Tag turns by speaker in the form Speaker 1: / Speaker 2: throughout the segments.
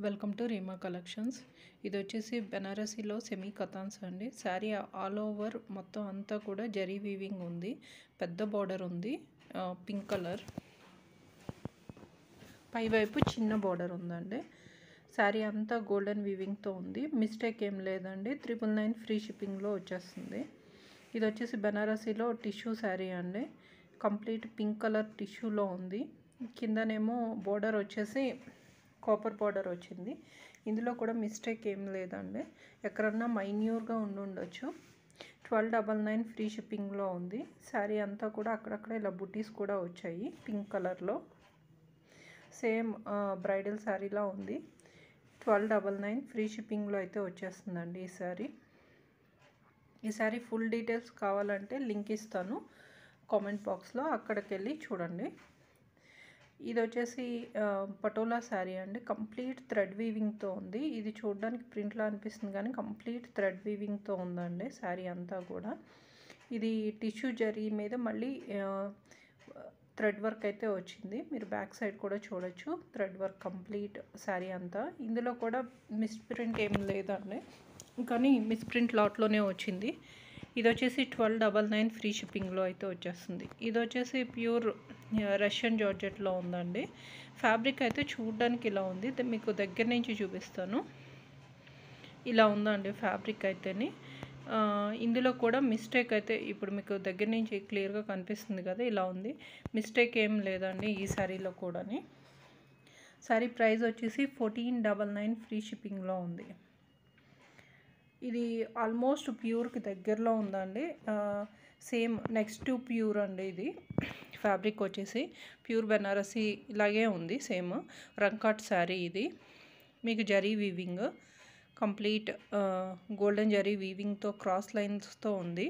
Speaker 1: Welcome to Reema collections. ఇది వచ్చేసి బెనారసీలో semi కథాన్స్ అండి. శారీ ఆల్ ఓవర్ మొత్తం అంతా కూడా జరీ వీవింగ్ ఉంది. పెద్ద బార్డర్ ఉంది, పింక్ కలర్. పైవైపు చిన్న బార్డర్ ఉందండి. శారీ అంతా గోల్డెన్ వీవింగ్తో ఉంది. మిస్టేక్ ఏం లేదండి. 999 ఫ్రీ షిప్పింగ్లో వచ్చేస్తుంది. ఇది వచ్చేసి బెనారసీలో టిష్యూ శారీ అండి. కంప్లీట్ పింక్ కలర్ టిష్యూలో ఉంది. కిందనేమో బార్డర్ వచ్చేసి కాపర్ బార్డర్ వచ్చింది. ఇందులో కూడా మిస్టేక్ ఏం లేదండి. ఎక్కడన్నా మైన్యూర్గా ఉండొచ్చు. 1299 ఫ్రీ షిప్పింగ్లో ఉంది. శారీ అంతా కూడా అక్కడక్కడ ఇలా బుటీస్ కూడా వచ్చాయి పింక్ కలర్లో. సేమ్ బ్రైడల్ శారీలా ఉంది. 1299 ఫ్రీ షిప్పింగ్లో అయితే వచ్చేస్తుందండి ఈ శారీ ఫుల్ డీటెయిల్స్ కావాలంటే లింక్ ఇస్తాను కామెంట్ బాక్స్లో, అక్కడికి వెళ్ళి చూడండి. ఇది వచ్చేసి పటోలా శారీ అండి. కంప్లీట్ థ్రెడ్ వీవింగ్తో ఉంది. ఇది చూడడానికి ప్రింట్లో అనిపిస్తుంది కానీ కంప్లీట్ థ్రెడ్ వీవింగ్తో ఉందండి శారీ అంతా కూడా. ఇది టిష్యూ జరీ మీద మళ్ళీ థ్రెడ్ వర్క్ అయితే వచ్చింది. మీరు బ్యాక్ సైడ్ కూడా చూడొచ్చు థ్రెడ్ వర్క్ కంప్లీట్ శారీ అంతా. ఇందులో కూడా మిస్ ప్రింట్ ఏం లేదండి, కానీ మిస్ ప్రింట్ లాట్లోనే వచ్చింది. ఇది వచ్చేసి 1299 ఫ్రీ షిప్పింగ్లో అయితే వచ్చేస్తుంది. ఇది వచ్చేసి ప్యూర్ రష్యన్ జార్జెట్లో ఉందండి. ఫ్యాబ్రిక్ అయితే చూడడానికి ఇలా ఉంది. మీకు దగ్గర నుంచి చూపిస్తాను. ఇలా ఉందండి ఫ్యాబ్రిక్ అయితేని. ఇందులో కూడా మిస్టేక్ అయితే ఇప్పుడు మీకు దగ్గర నుంచి క్లియర్గా కనిపిస్తుంది కదా, ఇలా ఉంది. మిస్టేక్ ఏం లేదండి ఈ శారీలో కూడాని. శారీ ప్రైస్ వచ్చేసి 1499 ఫ్రీ షిప్పింగ్లో ఉంది. ఇది ఆల్మోస్ట్ ప్యూర్కి దగ్గరలో ఉందండి. సేమ్ నెక్స్ట్ టు ప్యూర్ అండి. ఇది ఫ్యాబ్రిక్ వచ్చేసి ప్యూర్ బెనారసీ ఇలాగే ఉంది. సేమ్ రంకాట్ శారీ. ఇది మీకు zari weaving complete golden zari వీవింగ్తో క్రాస్ లైన్స్తో ఉంది.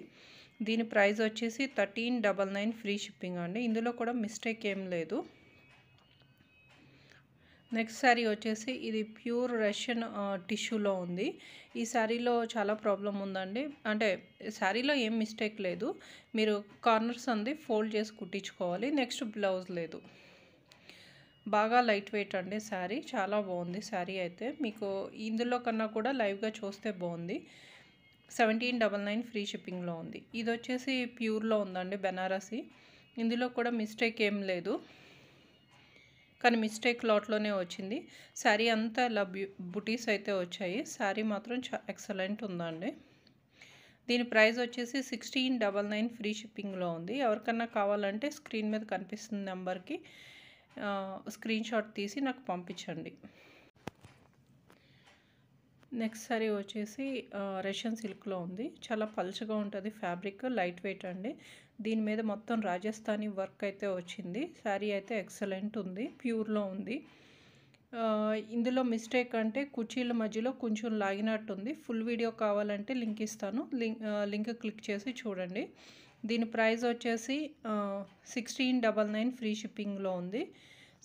Speaker 1: దీని ప్రైస్ వచ్చేసి 1399 ఫ్రీ షిప్పింగ్ అండి. ఇందులో కూడా మిస్టేక్ ఏం లేదు. నెక్స్ట్ శారీ వచ్చేసి ఇది ప్యూర్ రష్యన్ టిష్యూలో ఉంది. ఈ శారీలో చాలా ప్రాబ్లం ఉందండి. అంటే శారీలో ఏం మిస్టేక్ లేదు, మీరు కార్నర్స్ అంది ఫోల్డ్ చేసి కుట్టించుకోవాలి. నెక్స్ట్ బ్లౌజ్ లేదు. బాగా లైట్ వెయిట్ అండి శారీ. చాలా బాగుంది శారీ అయితే. మీకు ఇందులో కన్నా కూడా లైవ్గా చూస్తే బాగుంది. 1799 ఫ్రీ షిప్పింగ్లో ఉంది. ఇది వచ్చేసి ప్యూర్లో ఉందండి బెనారసీ. ఇందులో కూడా మిస్టేక్ ఏం లేదు, కానీ మిస్టేక్ లాట్లోనే వచ్చింది. శారీ అంతా ఇలా బుటీస్ అయితే వచ్చాయి. శారీ మాత్రం ఎక్సలెంట్ ఉందండి. దీని ప్రైస్ వచ్చేసి 1699 ఫ్రీ షిప్పింగ్లో ఉంది. ఎవరికన్నా కావాలంటే స్క్రీన్ మీద కనిపిస్తున్న నెంబర్కి స్క్రీన్ షాట్ తీసి నాకు పంపించండి. నెక్స్ట్ శారీ వచ్చేసి రష్యన్ సిల్క్లో ఉంది. చాలా పల్చగా ఉంటుంది ఫ్యాబ్రిక్, లైట్ వెయిట్ అండి. దీని మీద మొత్తం రాజస్థానీ వర్క్ అయితే వచ్చింది. శారీ అయితే ఎక్సలెంట్ ఉంది, ప్యూర్లో ఉంది. ఇందులో మిస్టేక్ అంటే కుర్చీల మధ్యలో కొంచెం లాగినట్టు ఉంది. ఫుల్ వీడియో కావాలంటే లింక్ ఇస్తాను, లింక్ క్లిక్ చేసి చూడండి. దీని ప్రైస్ వచ్చేసి 1699 ఫ్రీ షిప్పింగ్లో ఉంది.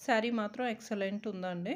Speaker 1: శారీ మాత్రం ఎక్సలెంట్ ఉందండి.